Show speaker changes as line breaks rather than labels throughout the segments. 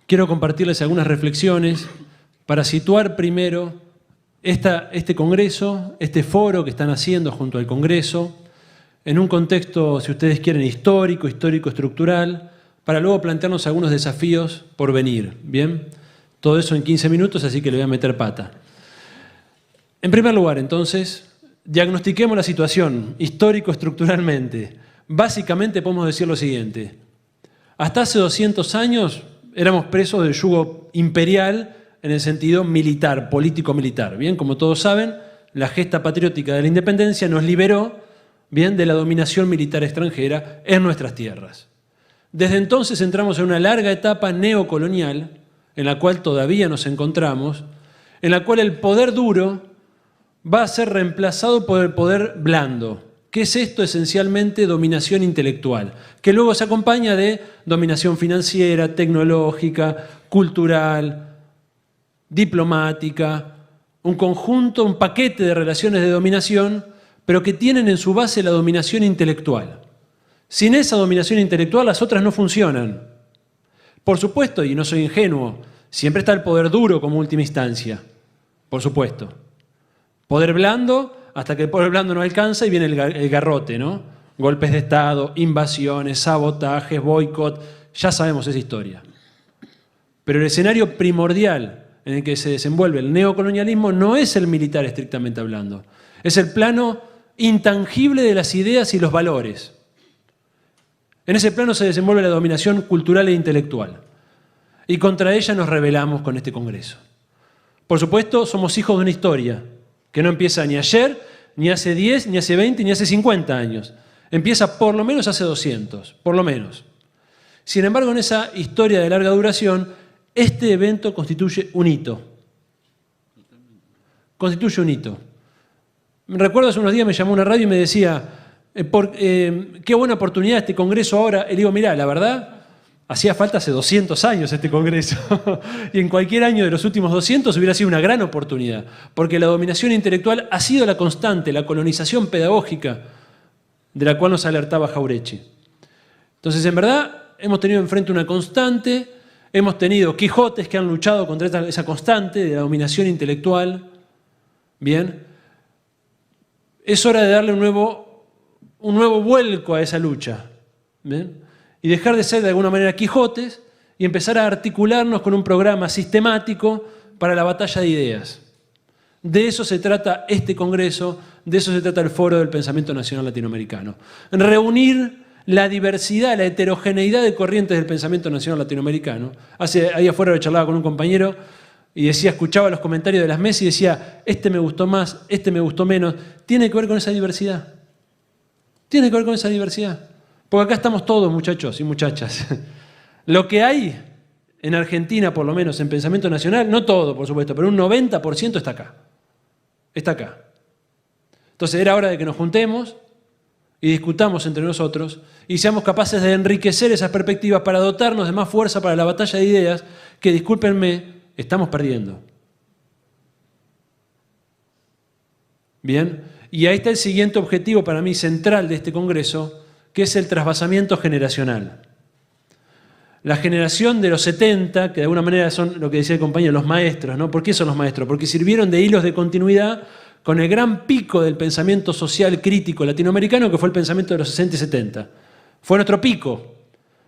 quiero compartirles algunas reflexiones para situar primero este congreso, este foro que están haciendo junto al Congreso, en un contexto, si ustedes quieren, histórico estructural, para luego plantearnos algunos desafíos por venir. ¿Bien? Todo eso en 15 minutos, así que le voy a meter pata. En primer lugar, entonces, diagnostiquemos la situación histórico-estructuralmente. Básicamente podemos decir lo siguiente. Hasta hace 200 años éramos presos del yugo imperial en el sentido militar, político-militar. Bien, como todos saben, la gesta patriótica de la independencia nos liberó, bien, de la dominación militar extranjera en nuestras tierras. Desde entonces entramos en una larga etapa neocolonial, en la cual todavía nos encontramos, en la cual el poder duro va a ser reemplazado por el poder blando. ¿Qué es esto? Esencialmente dominación intelectual, que luego se acompaña de dominación financiera, tecnológica, cultural, diplomática, un conjunto, un paquete de relaciones de dominación, pero que tienen en su base la dominación intelectual. Sin esa dominación intelectual las otras no funcionan. Por supuesto, y no soy ingenuo, siempre está el poder duro como última instancia, por supuesto. Poder blando, hasta que el poder blando no alcanza y viene el garrote, ¿no? Golpes de Estado, invasiones, sabotajes, boicot, ya sabemos esa historia. Pero el escenario primordial en el que se desenvuelve el neocolonialismo no es el militar estrictamente hablando, es el plano intangible de las ideas y los valores. En ese plano se desenvuelve la dominación cultural e intelectual. Y contra ella nos rebelamos con este Congreso. Por supuesto, somos hijos de una historia que no empieza ni ayer, ni hace 10, ni hace 20, ni hace 50 años. Empieza por lo menos hace 200, por lo menos. Sin embargo, en esa historia de larga duración, este evento constituye un hito. Constituye un hito. Recuerdo hace unos días me llamó una radio y me decía, qué buena oportunidad este Congreso ahora. Y le digo, mirá, la verdad, hacía falta hace 200 años este Congreso. Y en cualquier año de los últimos 200 hubiera sido una gran oportunidad. Porque la dominación intelectual ha sido la constante, la colonización pedagógica de la cual nos alertaba Jauretche. Entonces, en verdad, hemos tenido enfrente una constante, hemos tenido Quijotes que han luchado contra esa constante de la dominación intelectual. Bien. Es hora de darle un nuevo vuelco a esa lucha. ¿Bien? Y dejar de ser de alguna manera Quijotes y empezar a articularnos con un programa sistemático para la batalla de ideas. De eso se trata este Congreso, de eso se trata el Foro del Pensamiento Nacional Latinoamericano. Reunir la diversidad, la heterogeneidad de corrientes del pensamiento nacional latinoamericano. Ahí afuera lo charlaba con un compañero y decía, escuchaba los comentarios de las mesas y decía, este me gustó más, este me gustó menos. Tiene que ver con esa diversidad. Tiene que ver con esa diversidad. Porque acá estamos todos, muchachos y muchachas. Lo que hay en Argentina, por lo menos en pensamiento nacional, no todo, por supuesto, pero un 90% está acá. Está acá. Entonces era hora de que nos juntemos y discutamos entre nosotros y seamos capaces de enriquecer esas perspectivas para dotarnos de más fuerza para la batalla de ideas que, discúlpenme, estamos perdiendo. Bien, y ahí está el siguiente objetivo para mí central de este Congreso, que es el trasvasamiento generacional. La generación de los 70, que de alguna manera son lo que decía el compañero, los maestros, ¿no? ¿Por qué son los maestros? Porque sirvieron de hilos de continuidad con el gran pico del pensamiento social crítico latinoamericano, que fue el pensamiento de los 60 y 70. Fue nuestro pico.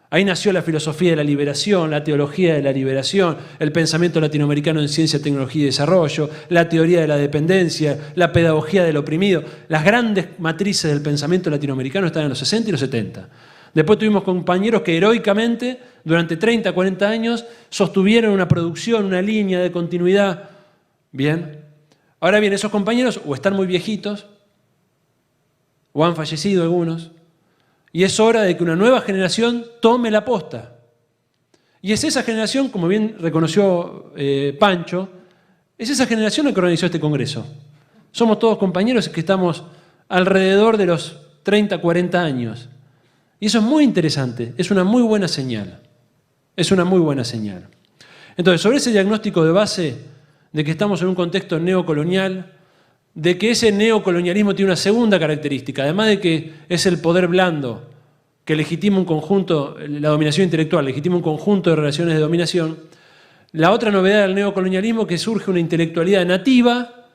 Ahí nació la filosofía de la liberación, la teología de la liberación, el pensamiento latinoamericano en ciencia, tecnología y desarrollo, la teoría de la dependencia, la pedagogía del oprimido. Las grandes matrices del pensamiento latinoamericano están en los 60 y los 70. Después tuvimos compañeros que heroicamente, durante 30, 40 años, sostuvieron una producción, una línea de continuidad. Bien. Ahora bien, esos compañeros o están muy viejitos, o han fallecido algunos, y es hora de que una nueva generación tome la posta. Y es esa generación, como bien reconoció Pancho, es esa generación la que organizó este Congreso. Somos todos compañeros que estamos alrededor de los 30, 40 años. Y eso es muy interesante, es una muy buena señal. Es una muy buena señal. Entonces, sobre ese diagnóstico de base de que estamos en un contexto neocolonial, de que ese neocolonialismo tiene una segunda característica, además de que es el poder blando que legitima un conjunto, la dominación intelectual, legitima un conjunto de relaciones de dominación. La otra novedad del neocolonialismo es que surge una intelectualidad nativa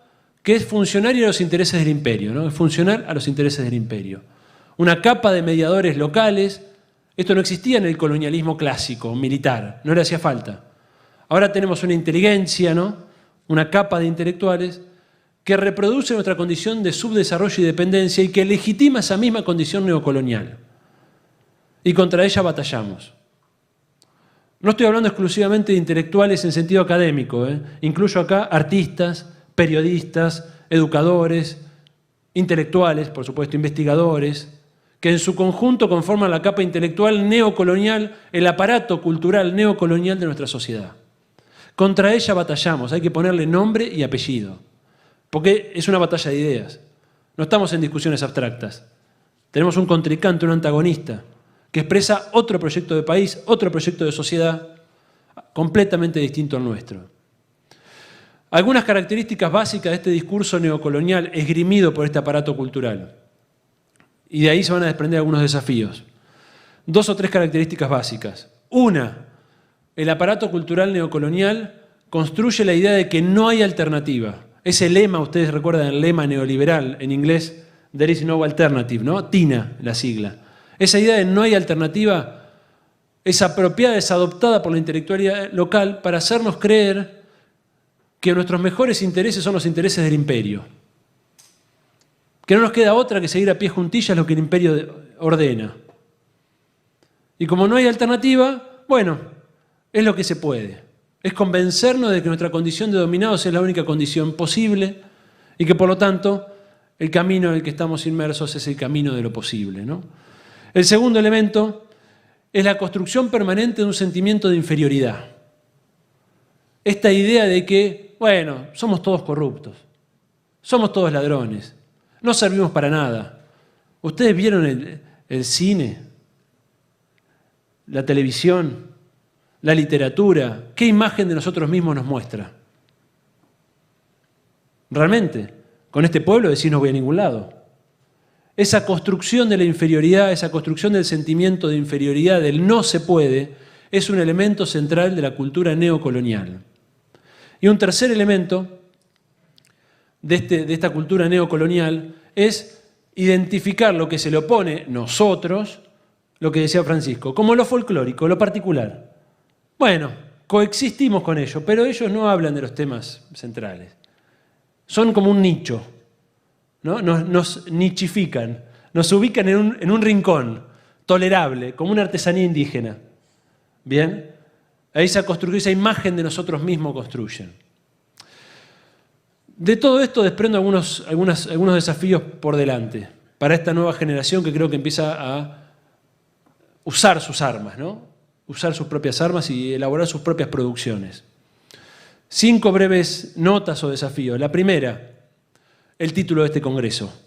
que es funcionaria a los intereses del imperio, ¿no? Es funcional a los intereses del imperio. Una capa de mediadores locales. Esto no existía en el colonialismo clásico, militar, no le hacía falta. Ahora tenemos una inteligencia, ¿no? Una capa de intelectuales que reproduce nuestra condición de subdesarrollo y dependencia y que legitima esa misma condición neocolonial. Y contra ella batallamos. No estoy hablando exclusivamente de intelectuales en sentido académico, ¿eh? Incluyo acá artistas, periodistas, educadores, intelectuales, por supuesto, investigadores, que en su conjunto conforman la capa intelectual neocolonial, el aparato cultural neocolonial de nuestra sociedad. Contra ella batallamos, hay que ponerle nombre y apellido, porque es una batalla de ideas. No estamos en discusiones abstractas. Tenemos un contrincante, un antagonista, que expresa otro proyecto de país, otro proyecto de sociedad, completamente distinto al nuestro. Algunas características básicas de este discurso neocolonial esgrimido por este aparato cultural. Y de ahí se van a desprender algunos desafíos. 2 o 3 características básicas. Una, el aparato cultural neocolonial construye la idea de que no hay alternativa. Ese lema, ustedes recuerdan el lema neoliberal, en inglés, there is no alternative, ¿no? TINA, la sigla. Esa idea de no hay alternativa es apropiada, es adoptada por la intelectualidad local para hacernos creer que nuestros mejores intereses son los intereses del imperio. Que no nos queda otra que seguir a pie juntillas lo que el imperio ordena. Y como no hay alternativa, bueno, es lo que se puede. Es convencernos de que nuestra condición de dominados es la única condición posible y que por lo tanto el camino en el que estamos inmersos es el camino de lo posible, ¿no? El segundo elemento es la construcción permanente de un sentimiento de inferioridad. Esta idea de que, bueno, somos todos corruptos, somos todos ladrones, no servimos para nada. ¿Ustedes vieron el cine, la televisión, la literatura? ¿Qué imagen de nosotros mismos nos muestra? Realmente, con este pueblo decís no voy a ningún lado. Esa construcción de la inferioridad, esa construcción del sentimiento de inferioridad, del no se puede, es un elemento central de la cultura neocolonial. Y un tercer elemento de esta cultura neocolonial es identificar lo que se le opone nosotros, lo que decía Francisco, como lo folclórico, lo particular. Bueno, coexistimos con ellos, pero ellos no hablan de los temas centrales. Son como un nicho, ¿no? Nos nichifican, nos ubican en un rincón tolerable, como una artesanía indígena. ¿Bien? Ahí se ha construido esa imagen de nosotros mismos construyen. De todo esto desprendo algunos desafíos por delante para esta nueva generación que creo que empieza a usar sus armas, ¿no? Usar sus propias armas y elaborar sus propias producciones. 5 breves notas o desafíos. La primera, el título de este congreso.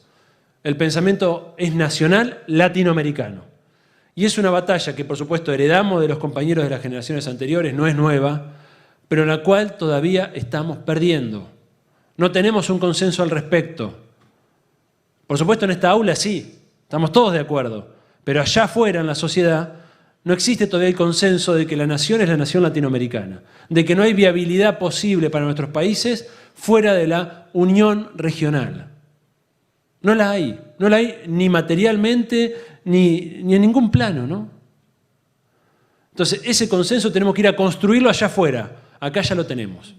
El pensamiento es nacional latinoamericano. Y es una batalla que, por supuesto, heredamos de los compañeros de las generaciones anteriores, no es nueva, pero en la cual todavía estamos perdiendo. No tenemos un consenso al respecto. Por supuesto, en esta aula sí, estamos todos de acuerdo, pero allá afuera en la sociedad no existe todavía el consenso de que la nación es la nación latinoamericana, de que no hay viabilidad posible para nuestros países fuera de la unión regional. No la hay ni materialmente ni en ningún plano, ¿no? Entonces, ese consenso tenemos que ir a construirlo allá afuera, acá ya lo tenemos.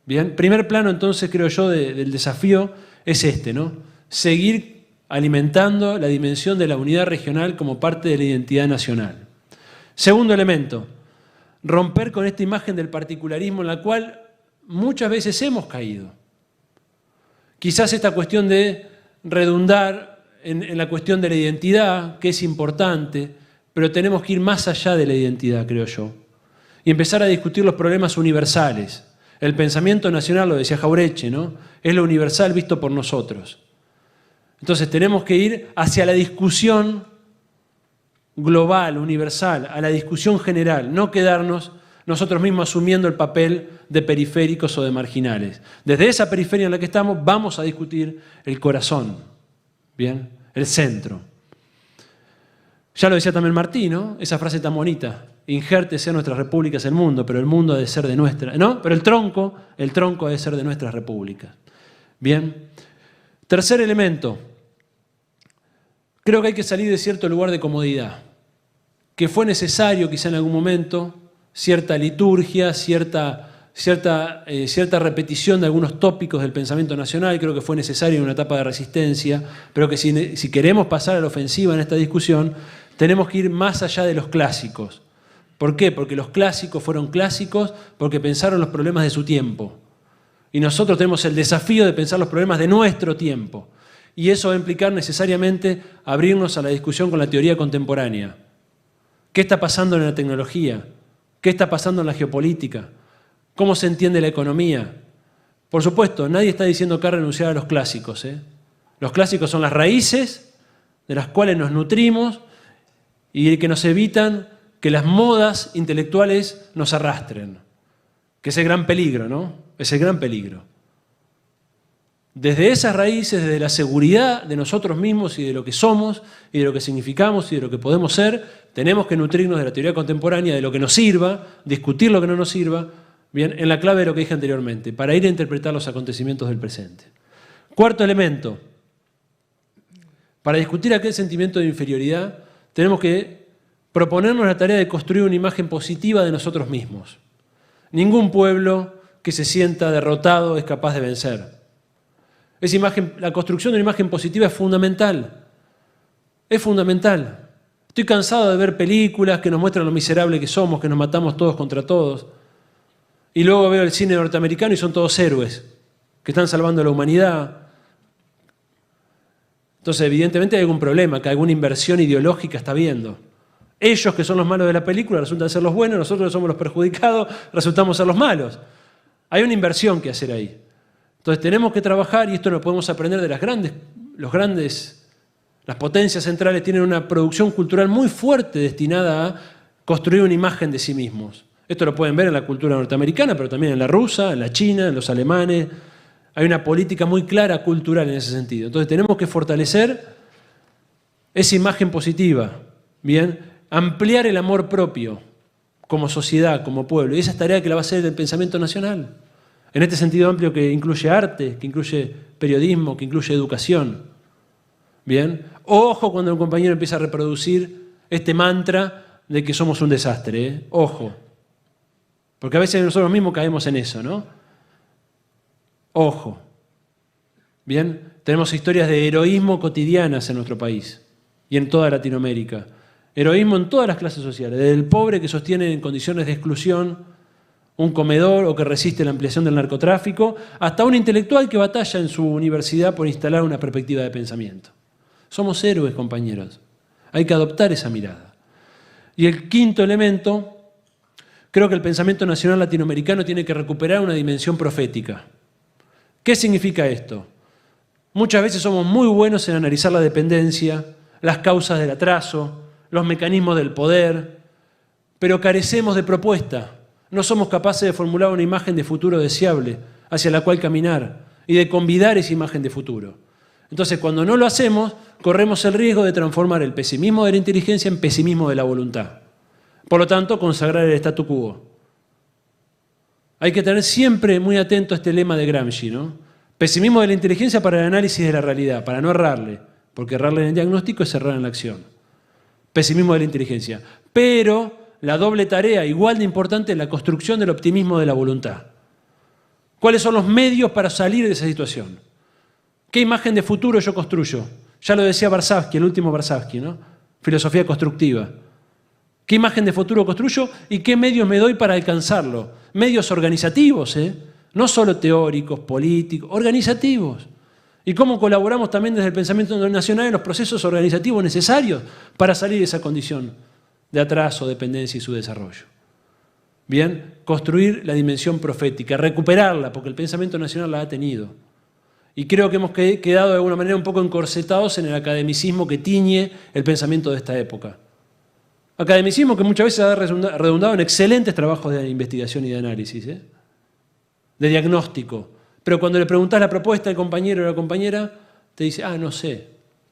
Bien, primer plano entonces creo yo del desafío es este, ¿no? Seguir alimentando la dimensión de la unidad regional como parte de la identidad nacional. Segundo elemento, romper con esta imagen del particularismo en la cual muchas veces hemos caído. Quizás esta cuestión de redundar en la cuestión de la identidad, que es importante, pero tenemos que ir más allá de la identidad, creo yo, y empezar a discutir los problemas universales. El pensamiento nacional, lo decía Jauretche, ¿no? Es lo universal visto por nosotros. Entonces tenemos que ir hacia la discusión global, universal, a la discusión general, no quedarnos nosotros mismos asumiendo el papel de periféricos o de marginales. Desde esa periferia en la que estamos vamos a discutir el corazón, ¿bien? El centro. Ya lo decía también Martí, ¿no? Esa frase tan bonita. Injértese a nuestras repúblicas el mundo, pero el mundo ha de ser de nuestra. ¿No? Pero el tronco ha de ser de nuestras repúblicas. Bien. Tercer elemento. Creo que hay que salir de cierto lugar de comodidad. Que fue necesario quizá en algún momento cierta liturgia, cierta repetición de algunos tópicos del pensamiento nacional, creo que fue necesario en una etapa de resistencia, pero que si queremos pasar a la ofensiva en esta discusión, tenemos que ir más allá de los clásicos. ¿Por qué? Porque los clásicos fueron clásicos porque pensaron los problemas de su tiempo. Y nosotros tenemos el desafío de pensar los problemas de nuestro tiempo. Y eso va a implicar necesariamente abrirnos a la discusión con la teoría contemporánea. ¿Qué está pasando en la tecnología? ¿Qué está pasando en la geopolítica? ¿Cómo se entiende la economía? Por supuesto, nadie está diciendo acá renunciar a los clásicos. Los clásicos son las raíces de las cuales nos nutrimos y que nos evitan que las modas intelectuales nos arrastren. Que es el gran peligro, ¿no? Es el gran peligro. Desde esas raíces, desde la seguridad de nosotros mismos y de lo que somos y de lo que significamos y de lo que podemos ser, tenemos que nutrirnos de la teoría contemporánea, de lo que nos sirva, discutir lo que no nos sirva, bien, en la clave de lo que dije anteriormente, para ir a interpretar los acontecimientos del presente. Cuarto elemento. Para discutir aquel sentimiento de inferioridad, tenemos que proponernos la tarea de construir una imagen positiva de nosotros mismos. Ningún pueblo que se sienta derrotado es capaz de vencer. La construcción de una imagen positiva es fundamental. Es fundamental. Estoy cansado de ver películas que nos muestran lo miserable que somos, que nos matamos todos contra todos. Y luego veo el cine norteamericano y son todos héroes, que están salvando a la humanidad. Entonces, evidentemente hay algún problema, que alguna inversión ideológica está habiendo. Ellos, que son los malos de la película, resultan ser los buenos, nosotros que somos los perjudicados, resultamos ser los malos. Hay una inversión que hacer ahí. Entonces tenemos que trabajar, y esto lo podemos aprender de las potencias centrales tienen una producción cultural muy fuerte destinada a construir una imagen de sí mismos. Esto lo pueden ver en la cultura norteamericana, pero también en la rusa, en la china, en los alemanes. Hay una política muy clara cultural en ese sentido. Entonces tenemos que fortalecer esa imagen positiva, ¿bien? Ampliar el amor propio como sociedad, como pueblo. Y esa es tarea que la va a hacer el pensamiento nacional. En este sentido amplio que incluye arte, que incluye periodismo, que incluye educación. ¿Bien? Ojo cuando un compañero empieza a reproducir este mantra de que somos un desastre. Ojo. Porque a veces nosotros mismos caemos en eso, ¿no? Ojo. ¿Bien? Tenemos historias de heroísmo cotidianas en nuestro país y en toda Latinoamérica. Heroísmo en todas las clases sociales, desde el pobre que sostiene en condiciones de exclusión un comedor o que resiste la ampliación del narcotráfico, hasta un intelectual que batalla en su universidad por instalar una perspectiva de pensamiento. Somos héroes, compañeros. Hay que adoptar esa mirada. Y el quinto elemento, creo que el pensamiento nacional latinoamericano tiene que recuperar una dimensión profética. ¿Qué significa esto? Muchas veces somos muy buenos en analizar la dependencia, las causas del atraso, los mecanismos del poder, pero carecemos de propuesta. No somos capaces de formular una imagen de futuro deseable hacia la cual caminar y de convidar esa imagen de futuro. Entonces, cuando no lo hacemos, corremos el riesgo de transformar el pesimismo de la inteligencia en pesimismo de la voluntad. Por lo tanto, consagrar el statu quo. Hay que tener siempre muy atento a este lema de Gramsci, ¿no? Pesimismo de la inteligencia para el análisis de la realidad, para no errarle, porque errarle en el diagnóstico es errar en la acción. Pesimismo de la inteligencia. Pero la doble tarea, igual de importante, es la construcción del optimismo de la voluntad. ¿Cuáles son los medios para salir de esa situación? ¿Qué imagen de futuro yo construyo? Ya lo decía Varsavsky, el último Varsavsky, ¿no? Filosofía constructiva. ¿Qué imagen de futuro construyo y qué medios me doy para alcanzarlo? Medios organizativos, no solo teóricos, políticos, organizativos. Y cómo colaboramos también desde el pensamiento nacional en los procesos organizativos necesarios para salir de esa condición de atraso, dependencia y su desarrollo. Bien, construir la dimensión profética, recuperarla, porque el pensamiento nacional la ha tenido. Y creo que hemos quedado de alguna manera un poco encorsetados en el academicismo que tiñe el pensamiento de esta época. Academicismo que muchas veces ha redundado en excelentes trabajos de investigación y de análisis, de diagnóstico. Pero cuando le preguntás la propuesta al compañero o a la compañera, te dice, no sé,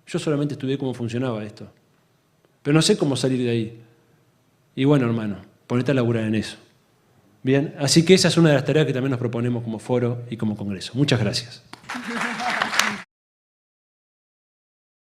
yo solamente estudié cómo funcionaba esto. pero no sé cómo salir de ahí. Y bueno, hermano, ponete a laburar en eso. Bien, así que esa es una de las tareas que también nos proponemos como foro y como congreso. Muchas gracias.